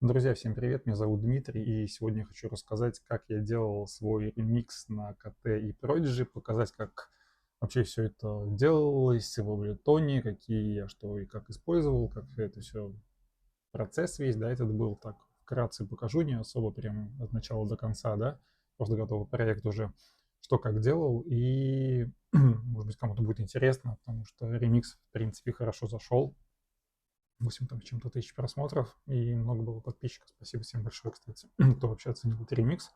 Друзья, всем привет, меня зовут Дмитрий, и сегодня я хочу рассказать, как я делал свой ремикс на КТ и Prodigy, показать, как вообще все это делалось в Ableton, какие я что и как использовал, как это все, процесс весь, да, этот был, так, вкратце покажу, не особо прям от начала до конца, да, просто готовый проект уже, что как делал, и, может быть, кому-то будет интересно, потому что ремикс, в принципе, хорошо зашел, 8 там чем-то тысяч просмотров, и много было подписчиков. Спасибо всем большое, кстати, кто вообще оценил этот ремикс.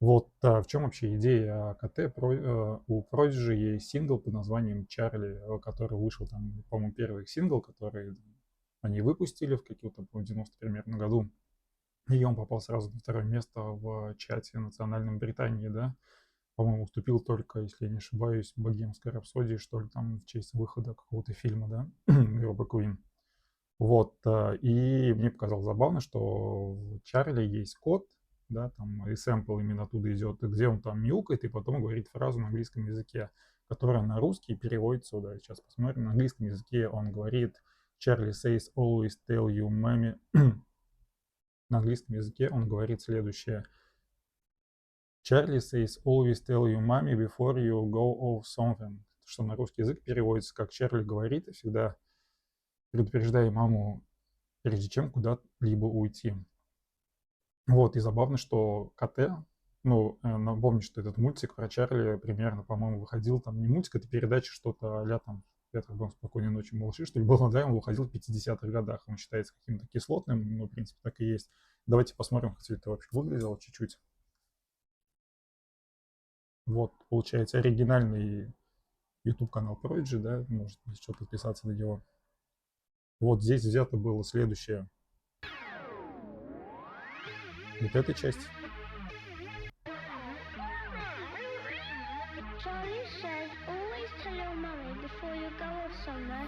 Вот, в чем вообще идея КТ? У Prodigy есть сингл под названием «Чарли», который вышел там, по-моему, первый их сингл, который они выпустили в каком-то, по 90 примерно году. И он попал сразу на второе место в чате национальном Британии, да. По-моему, уступил только, если я не ошибаюсь, «Богемской рапсодии», что ли, там в честь выхода какого-то фильма, да, группы Queen. Вот, и мне показалось забавно, что в Чарли есть код, да, там и сэмпл именно оттуда идет, где он там мяукает и потом говорит фразу на английском языке, которая на русский переводится, да, сейчас посмотрим, на английском языке он говорит «Charlie says always tell you mommy». На английском языке он говорит следующее: «Charlie says always tell you mommy before you go off something», что на русский язык переводится как «Чарли говорит, всегда предупреждай маму, прежде чем куда-либо уйти». Вот, и забавно, что КТ, ну, напомню, что этот мультик про Чарли примерно, по-моему, выходил, там не мультик, это передача что-то а-ля там «Это был «Спокойной ночи, малыши», что ли, было, да, он выходил в 50-х годах, он считается каким-то кислотным, но, в принципе, так и есть. Давайте посмотрим, как все это вообще выглядело чуть-чуть. Вот, получается, оригинальный YouTube-канал Prodigy, да, может, еще подписаться на него. Вот здесь взято было следующее. Вот эта часть. Charlie says always tell your mummy before you go off somewhere.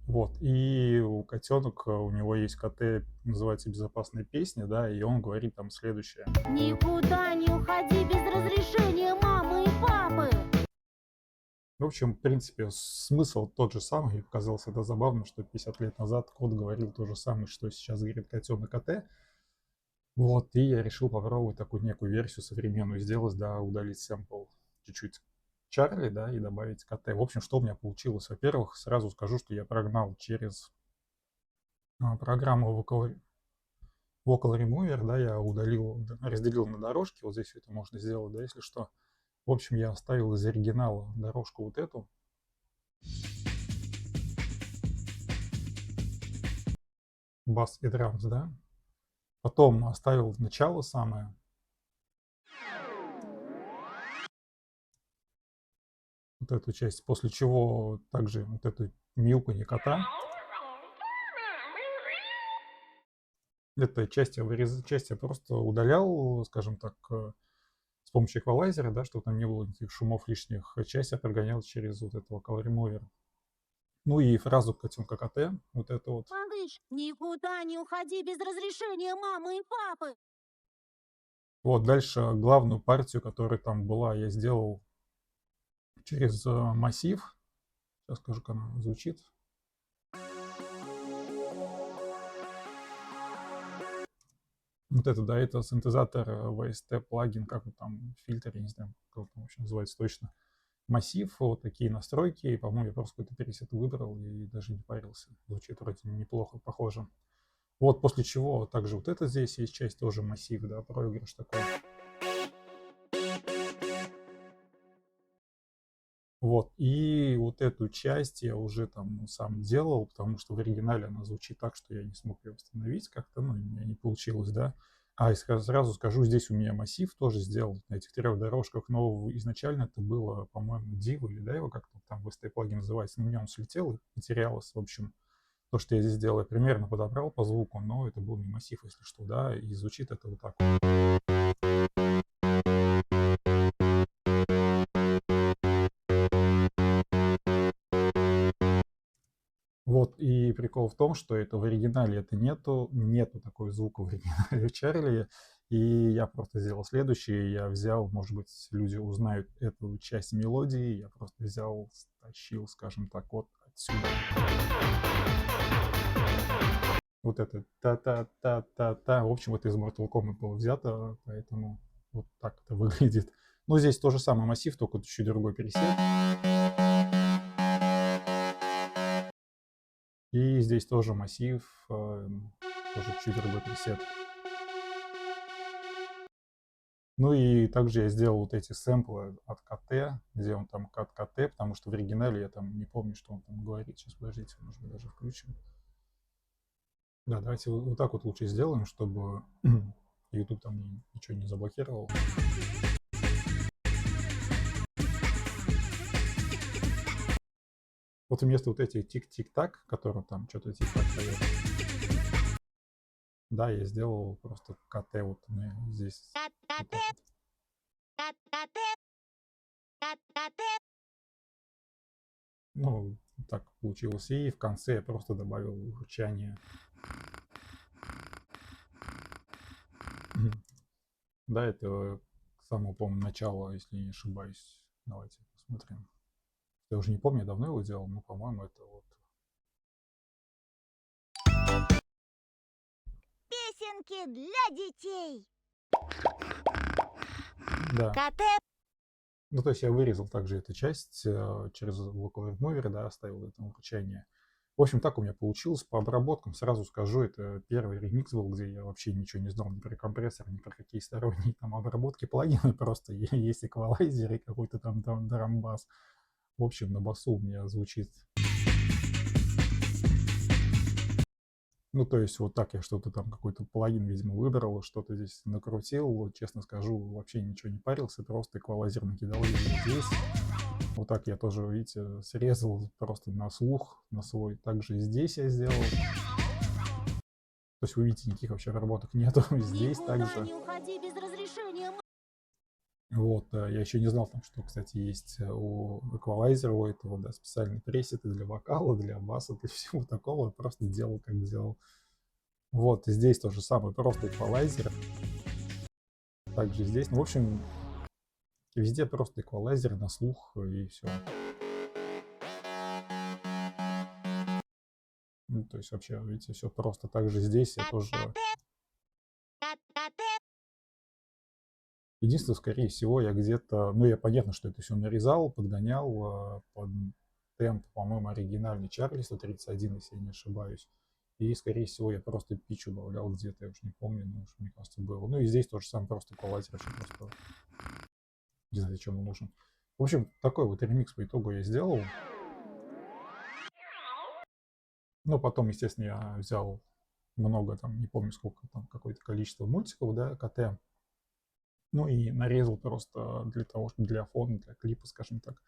Вот, и у котенок, у него есть КТ, называется «Безопасная песня», да, и он говорит там следующее. Никуда не уходи без разрешения мамы и папы. В общем, в принципе, смысл тот же самый, и показалось это забавно, что 50 лет назад кот говорил то же самое, что сейчас говорит котенок КТ. Вот, и я решил попробовать такую некую версию современную сделать, да, удалить сэмпл чуть-чуть Чарли, да, и добавить КТ. В общем, что у меня получилось? Во-первых, сразу скажу, что я прогнал через программу Vocal Remover, да, я удалил, разделил на дорожки, вот здесь это можно сделать, да, если что. В общем, я оставил из оригинала дорожку вот эту. Бас и драмс, да. Потом оставил начало самое. Вот эту часть, после чего также вот эту мяуканье кота. Эта часть я просто удалял, скажем так, с помощью эквалайзера, да, чтобы там не было никаких шумов лишних. Часть я прогонял через вот этого Color Remover. Ну и фразу котенка КТ, вот это вот. Малыш, никуда не уходи без разрешения мамы и папы. Вот дальше главную партию, которая там была, я сделал через массив. Сейчас скажу, как она звучит. Вот это, да, это синтезатор VST плагин, как он там, фильтр, я не знаю, как он вообще называется точно. Массив, вот такие настройки, и, по-моему, я просто какой-то пресет выбрал и даже не парился. Звучит вроде неплохо, похоже. Вот после чего также вот это здесь есть часть, тоже массив, да, проигрыш такой. Вот, и вот эту часть я уже там сам делал, потому что в оригинале она звучит так, что я не смог ее восстановить как-то, ну, у меня не получилось, да. А сразу скажу, здесь у меня массив тоже сделал на этих 3 дорожках, но изначально это было, по-моему, Div или, да, его как-то там в ST плагин называется, но у меня он слетел и потерялось, в общем. То, что я здесь делал, я примерно подобрал по звуку, но это был не массив, если что, да, и звучит это вот так вот. Вот, и прикол в том, что это в оригинале это нету такого звука в оригинале Чарли, и я просто сделал следующее, я взял, может быть, люди узнают эту часть мелодии, я просто взял, стащил, скажем так, вот отсюда. Вот это та-та-та-та-та. В общем, это из Mortal Kombat было взято, поэтому вот так это выглядит. Но здесь тоже самый массив, только чуть другой пересет. И здесь тоже массив, тоже чуть другой пресет. Ну и также я сделал вот эти сэмплы от КТ, где он там от КТ, потому что в оригинале я там не помню, что он там говорит. Сейчас, подождите, может быть, даже включим. Да, давайте вот так вот лучше сделаем, чтобы YouTube там ничего не заблокировал. Вот вместо вот этих тик-тик-так, которые там что-то тик-так поет, да, я сделал просто КТ вот здесь. Вот так вот. Ну, так получилось. И в конце я просто добавил урчание. Да, это с самого, по-моему, начала, если не ошибаюсь. Давайте посмотрим. Я уже не помню, я давно его делал, но, по-моему, это вот. Песенки для детей. Да. КТ. Ну, то есть я вырезал также эту часть через Vocal Mover, да, оставил это урчание. В общем, так у меня получилось. По обработкам сразу скажу, это первый ремикс был, где я вообще ничего не знал ни про компрессор, ни про какие сторонние там обработки плагины. Просто есть эквалайзер и какой-то там драмбас. В общем, на басу у меня звучит. Ну, то есть вот так я что-то там, какой-то плагин, видимо, выбрал, что-то здесь накрутил. Честно скажу, вообще ничего не парился, просто эквалайзер накидал здесь. Вот так я тоже, видите, срезал просто на слух, на свой. Также здесь я сделал. То есть вы видите, никаких вообще обработок нету. Здесь также. Не уходи без разрешения. Вот, я еще не знал, там, что, кстати, есть у эквалайзера, у этого, да, специальные пресеты для вокала, для баса, для всего такого. Просто делал, как делал. Вот, и здесь то же самое, просто эквалайзер. Также здесь, ну, в общем, везде просто эквалайзер на слух и все. Ну, то есть вообще, видите, все просто. Также здесь я тоже... Единственное, скорее всего, я где-то... Ну, я понятно, что это все нарезал, подгонял под темп, по-моему, оригинальный Чарли 131, если я не ошибаюсь. И, скорее всего, я просто пич убавлял где-то, я уж не помню, но уж, мне кажется, было. Ну и здесь тоже самое, просто эквалайзер, вообще просто... Не знаю, зачем он нужен. В общем, такой вот ремикс по итогу я сделал. Ну, потом, естественно, я взял много, там, не помню сколько, там, какое-то количество мультиков, да, КТ. Ну и нарезал просто для того, чтобы для фона, для клипа, скажем так.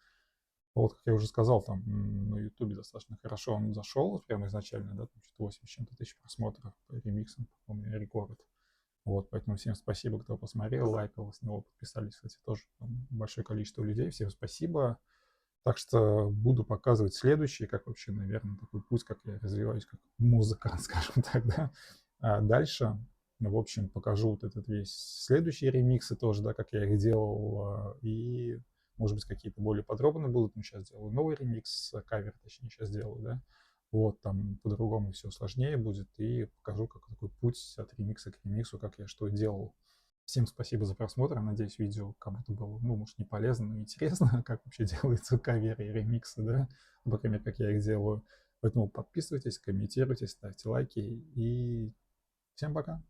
Вот, как я уже сказал, там на Ютубе достаточно хорошо он зашел прямо изначально, да, там что-то 80 чем-то тысяч просмотров по ремиксам, по-моему, рекорд. Вот, поэтому всем спасибо, кто посмотрел, лайкал, с него подписались, кстати, тоже там большое количество людей. Всем спасибо. Так что буду показывать следующий, как вообще, наверное, такой путь, как я развиваюсь как музыкант, скажем так, да. А дальше, в общем, покажу вот этот весь следующие ремиксы тоже, да, как я их делал, и, может быть, какие-то более подробные будут. Ну, сейчас делаю новый ремикс, кавер, точнее, сейчас делаю, да. Вот, там по-другому все сложнее будет, и покажу, как такой путь от ремикса к ремиксу, как я что делал. Всем спасибо за просмотр. Надеюсь, видео кому-то было, ну, может, не полезно, но интересно, как вообще делаются каверы и ремиксы, да, по крайней мере, как я их делаю. Поэтому подписывайтесь, комментируйте, ставьте лайки и всем пока.